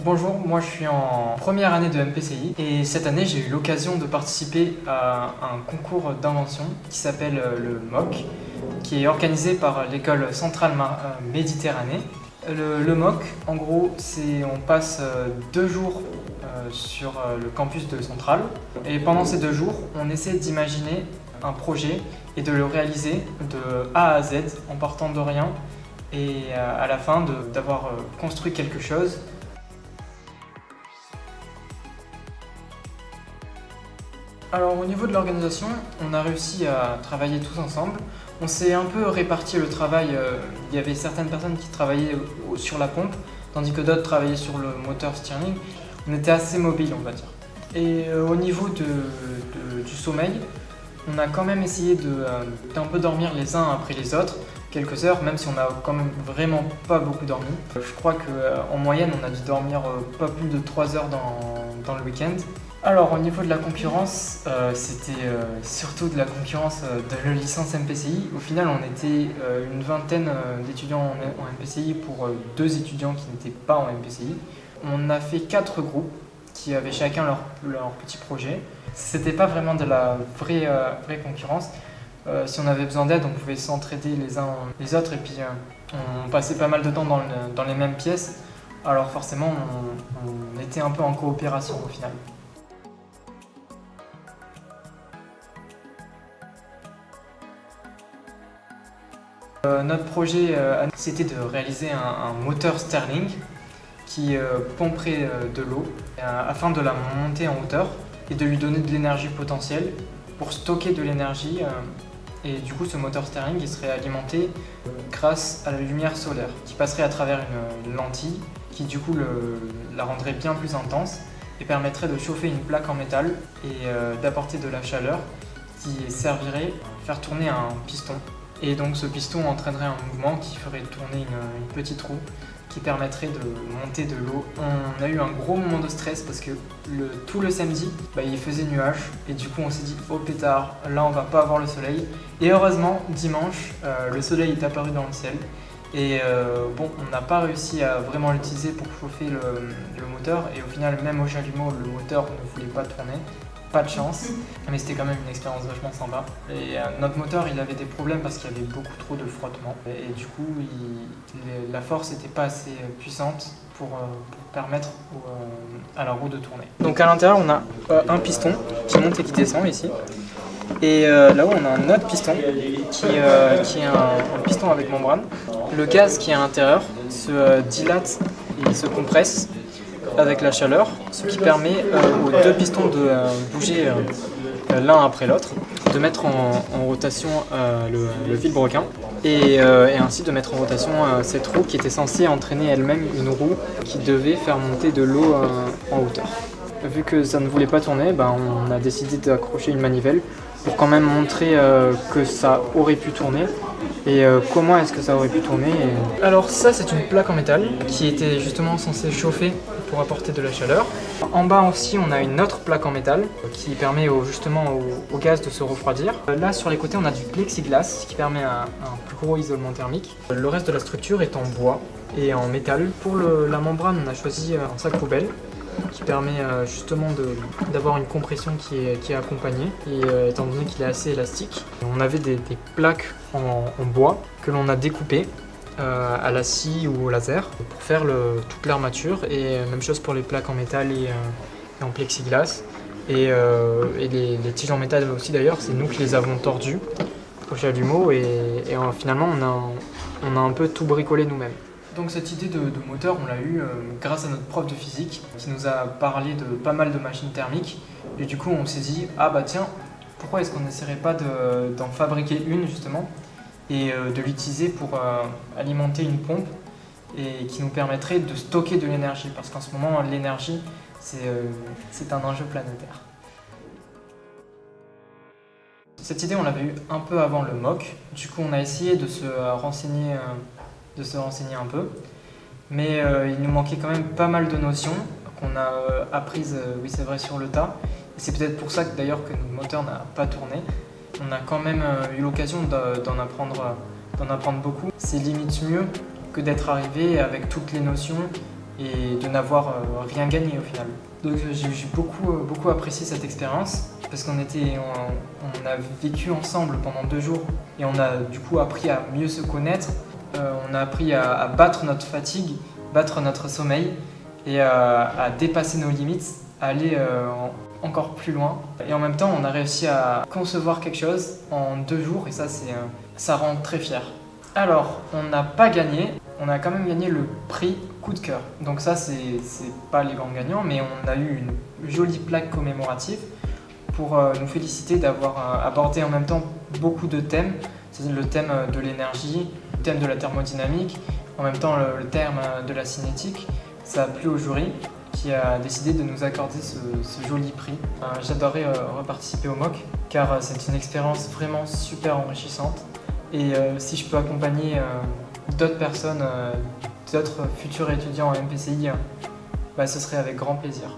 Bonjour, moi je suis en première année de MPCI et cette année j'ai eu l'occasion de participer à un concours d'invention qui s'appelle le MOC, qui est organisé par l'école centrale Méditerranée. Le MOC, en gros, on passe 2 jours sur le campus de Centrale et pendant ces 2 jours on essaie d'imaginer un projet et de le réaliser de A à Z en partant de rien et à la fin d'avoir construit quelque chose. Alors au niveau de l'organisation, on a réussi à travailler tous ensemble. On s'est un peu réparti le travail. Il y avait certaines personnes qui travaillaient sur la pompe, tandis que d'autres travaillaient sur le moteur steering. On était assez mobile, on va dire. Et au niveau du sommeil, on a quand même essayé d'un peu dormir les uns après les autres, quelques heures, même si on n'a quand même vraiment pas beaucoup dormi. Je crois qu'en moyenne, on a dû dormir pas plus de 3 heures dans le week-end. Alors au niveau de la concurrence, c'était surtout de la concurrence de la licence MPCI. Au final, on était une vingtaine d'étudiants en MPCI pour 2 étudiants qui n'étaient pas en MPCI. On a fait 4 groupes qui avaient chacun leur petit projet. C'était pas vraiment de la vraie concurrence. Si on avait besoin d'aide, on pouvait s'entraider les uns les autres et puis on passait pas mal de temps dans les mêmes pièces. Alors forcément, on était un peu en coopération au final. Notre projet, c'était de réaliser un moteur Stirling qui pomperait de l'eau afin de la monter en hauteur et de lui donner de l'énergie potentielle pour stocker de l'énergie. Et du coup, ce moteur Stirling il serait alimenté grâce à la lumière solaire qui passerait à travers une lentille qui du coup la rendrait bien plus intense et permettrait de chauffer une plaque en métal et d'apporter de la chaleur qui servirait à faire tourner un piston. Et donc ce piston entraînerait un mouvement qui ferait tourner une petite roue qui permettrait de monter de l'eau. On a eu un gros moment de stress parce que tout le samedi, il faisait nuage et du coup on s'est dit oh pétard, là on va pas avoir le soleil. Et heureusement, dimanche, le soleil est apparu dans le ciel. Et on n'a pas réussi à vraiment l'utiliser pour chauffer le moteur et au final même au chalumeau le moteur ne voulait pas tourner. Pas de chance, mais c'était quand même une expérience vachement sympa. Et notre moteur, il avait des problèmes parce qu'il y avait beaucoup trop de frottement. Et du coup, la force n'était pas assez puissante pour permettre à la roue de tourner. Donc à l'intérieur, on a un piston qui monte et qui descend ici. Et là-haut, on a un autre piston qui est un piston avec membrane. Le gaz qui est à l'intérieur se dilate et se compresse avec la chaleur, ce qui permet aux 2 pistons de bouger l'un après l'autre, de mettre en rotation le vilebrequin et ainsi de mettre en rotation cette roue qui était censée entraîner elle-même une roue qui devait faire monter de l'eau en hauteur. Vu que ça ne voulait pas tourner, on a décidé d'accrocher une manivelle pour quand même montrer que ça aurait pu tourner et comment est-ce que ça aurait pu tourner. Alors ça c'est une plaque en métal qui était justement censée chauffer pour apporter de la chaleur. En bas aussi on a une autre plaque en métal qui permet justement au gaz de se refroidir. Là sur les côtés on a du plexiglas qui permet un plus gros isolement thermique. Le reste de la structure est en bois et en métal. Pour la membrane on a choisi un sac poubelle qui permet justement d'avoir une compression qui est accompagnée et étant donné qu'il est assez élastique. On avait des plaques en bois que l'on a découpées à la scie ou au laser pour faire toute l'armature et même chose pour les plaques en métal et en plexiglas et les tiges en métal aussi d'ailleurs, c'est nous qui les avons tordues au chalumeau et finalement on a un peu tout bricolé nous-mêmes. Donc cette idée de moteur, on l'a eu grâce à notre prof de physique qui nous a parlé de pas mal de machines thermiques. Et du coup, on s'est dit, ah bah tiens, pourquoi est-ce qu'on n'essaierait pas d'en fabriquer une justement et de l'utiliser pour alimenter une pompe et qui nous permettrait de stocker de l'énergie. Parce qu'en ce moment, l'énergie, c'est un enjeu planétaire. Cette idée, on l'avait eue un peu avant le MOC. Du coup, on a essayé de se renseigner un peu, mais il nous manquait quand même pas mal de notions qu'on a apprises, oui c'est vrai, sur le tas. Et c'est peut-être pour ça que d'ailleurs que notre moteur n'a pas tourné. On a quand même eu l'occasion d'en apprendre beaucoup. C'est limite mieux que d'être arrivé avec toutes les notions et de n'avoir rien gagné au final. Donc j'ai beaucoup apprécié cette expérience parce on a vécu ensemble pendant 2 jours et on a du coup appris à mieux se connaître. On a appris à battre notre fatigue, battre notre sommeil et à dépasser nos limites, à aller encore plus loin. Et en même temps, on a réussi à concevoir quelque chose en 2 jours et ça rend très fier. Alors, on n'a pas gagné, on a quand même gagné le prix coup de cœur. Donc ça, c'est pas les grands gagnants, mais on a eu une jolie plaque commémorative pour nous féliciter d'avoir abordé en même temps beaucoup de thèmes. C'est le thème de l'énergie, le thème de la thermodynamique, en même temps le thème de la cinétique. Ça a plu au jury qui a décidé de nous accorder ce joli prix. J'adorais reparticiper au MOOC car c'est une expérience vraiment super enrichissante. Et si je peux accompagner d'autres personnes, d'autres futurs étudiants en MPCI, ce serait avec grand plaisir.